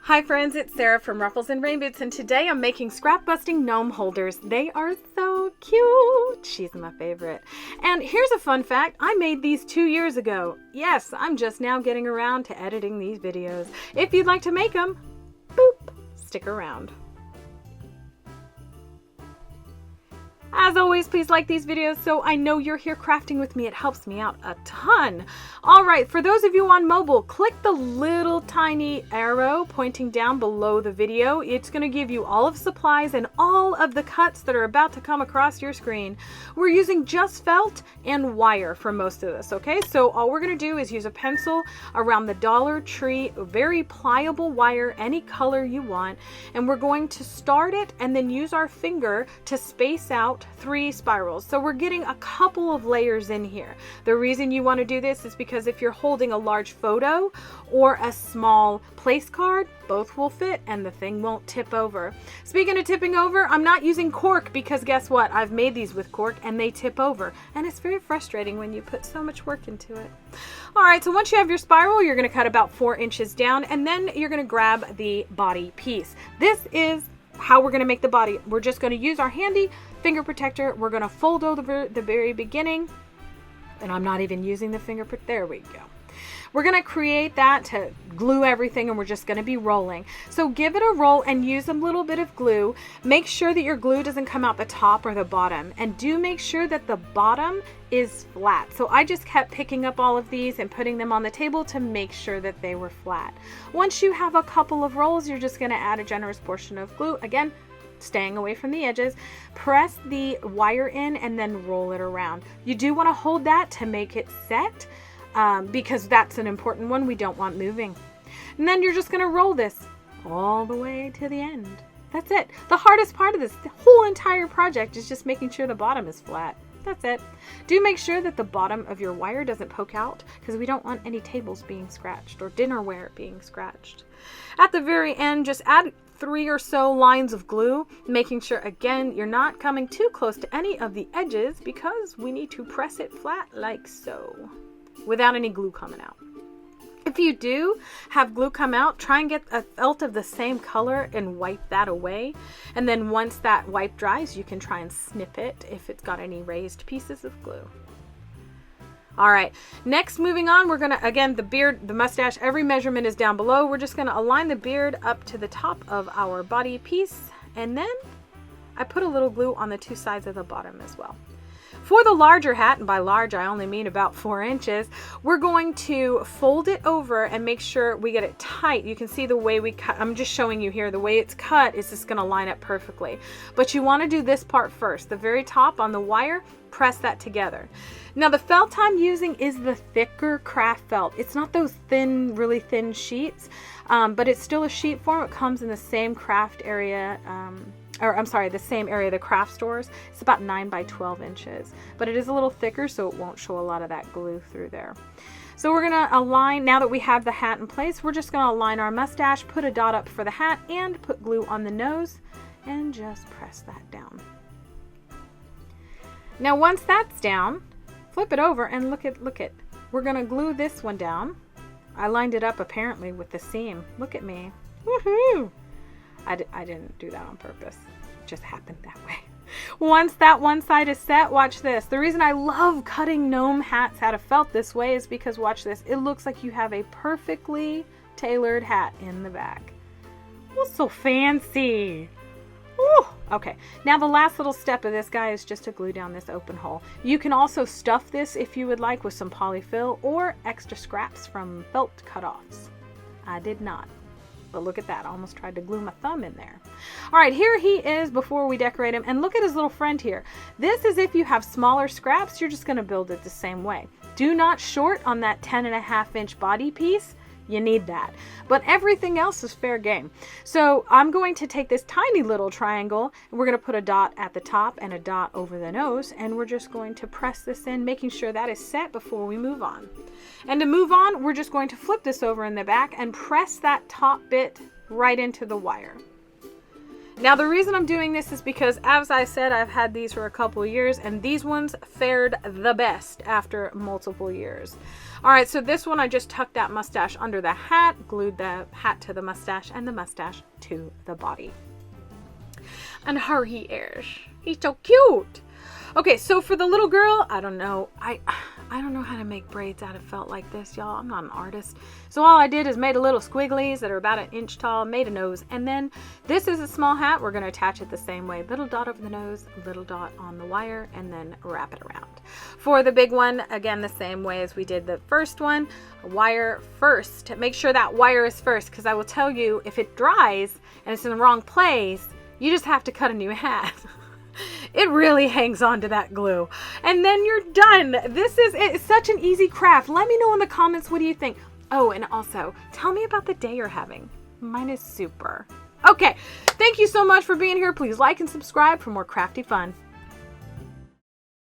Hi friends, it's Sarah from Ruffles and Rainboots, and today I'm making scrap busting gnome holders. They are so cute. She's my favorite. And here's a fun fact, I made these 2 years ago. Yes, I'm just now getting around to editing these videos. If you'd like to make them, boop, stick around. As always, please like these videos so I know you're here crafting with me. It helps me out a ton. All right, for those of you on mobile, click the little tiny arrow pointing down below the video. It's going to give you all of supplies and all of the cuts that are about to come across your screen. We're using just felt and wire for most of this, okay? So all we're going to do is use a pencil around the Dollar Tree, very pliable wire, any color you want, and we're going to start it and then use our finger to space out 3 spirals. So we're getting a couple of layers in here. The reason you want to do this is because if you're holding a large photo or a small place card, both will fit and the thing won't tip over. Speaking of tipping over, I'm not using cork because guess what? I've made these with cork and they tip over. And it's very frustrating when you put so much work into it. All right, so once you have your spiral, you're going to cut about 4 inches down and then you're going to grab the body piece. This is how we're going to make the body. We're just going to use our handy finger protector. We're going to fold over the very beginning, and I'm not even using the finger there we go. We're going to create that to glue everything, and we're just going to be rolling. So give it a roll and use a little bit of glue. Make sure that your glue doesn't come out the top or the bottom, and do make sure that the bottom is flat. So I just kept picking up all of these and putting them on the table to make sure that they were flat. Once you have a couple of rolls, you're just going to add a generous portion of glue. Again, staying away from the edges. Press the wire in and then roll it around. You do want to hold that to make it set. Because that's an important one we don't want moving. And then you're just going to roll this all the way to the end. That's it. The hardest part of this, the whole entire project, is just making sure the bottom is flat. That's it. Do make sure that the bottom of your wire doesn't poke out because we don't want any tables being scratched or dinnerware being scratched. At the very end, just add 3 or so lines of glue, making sure, again, you're not coming too close to any of the edges because we need to press it flat like so, without any glue coming out. If you do have glue come out, try and get a felt of the same color and wipe that away. And then once that wipe dries, you can try and snip it if it's got any raised pieces of glue. All right, next, moving on, we're gonna, again, the beard, the mustache, every measurement is down below. We're just gonna align the beard up to the top of our body piece. And then I put a little glue on the 2 sides of the bottom as well. For the larger hat, and by large I only mean about 4 inches, we're going to fold it over and make sure we get it tight. You can see the way we cut, I'm just showing you here, the way it's cut is just gonna line up perfectly. But you wanna do this part first, the very top on the wire, press that together. Now the felt I'm using is the thicker craft felt. It's not those thin, really thin sheets, but it's still a sheet form. It comes in the same craft area, the same area, the craft stores. It's about 9 by 12 inches, but it is a little thicker, so it won't show a lot of that glue through there. So we're gonna align, now that we have the hat in place, we're just gonna align our mustache, put a dot up for the hat, and put glue on the nose, and just press that down. Now once that's down, flip it over and look at, we're gonna glue this one down. I lined it up apparently with the seam. Look at me, woohoo! I didn't do that on purpose. It just happened that way. Once that one side is set, watch this. The reason I love cutting gnome hats out of felt this way is because, watch this, it looks like you have a perfectly tailored hat in the back. Oh, so fancy. Ooh, okay, now the last little step of this guy is just to glue down this open hole. You can also stuff this if you would like with some polyfill or extra scraps from felt cutoffs. I did not. But look at that, I almost tried to glue my thumb in there. All right, here he is before we decorate him, and look at his little friend here. This is if you have smaller scraps, you're just gonna build it the same way. Do not short on that 10.5 inch body piece. You need that. But everything else is fair game. So I'm going to take this tiny little triangle, and we're gonna put a dot at the top and a dot over the nose, and we're just going to press this in, making sure that is set before we move on. And to move on, we're just going to flip this over in the back and press that top bit right into the wire. Now the reason I'm doing this is because, as I said, I've had these for a couple of years and these ones fared the best after multiple years. All right, so this one I just tucked that mustache under the hat, glued the hat to the mustache and the mustache to the body. And here he is. He's so cute. Okay, so for the little girl, I don't know. I don't know how to make braids out of felt like this, y'all. I'm not an artist. So all I did is made a little squigglies that are about an inch tall, made a nose, and then this is a small hat. We're going to attach it the same way. Little dot over the nose, little dot on the wire, and then wrap it around. For the big one, again, the same way as we did the first one, wire first. Make sure that wire is first, because I will tell you, if it dries and it's in the wrong place, you just have to cut a new hat. It really hangs on to that glue. And then you're done. It's such an easy craft. Let me know in the comments, what do you think? Oh, and also, tell me about the day you're having. Mine is super. Okay, thank you so much for being here. Please like and subscribe for more crafty fun.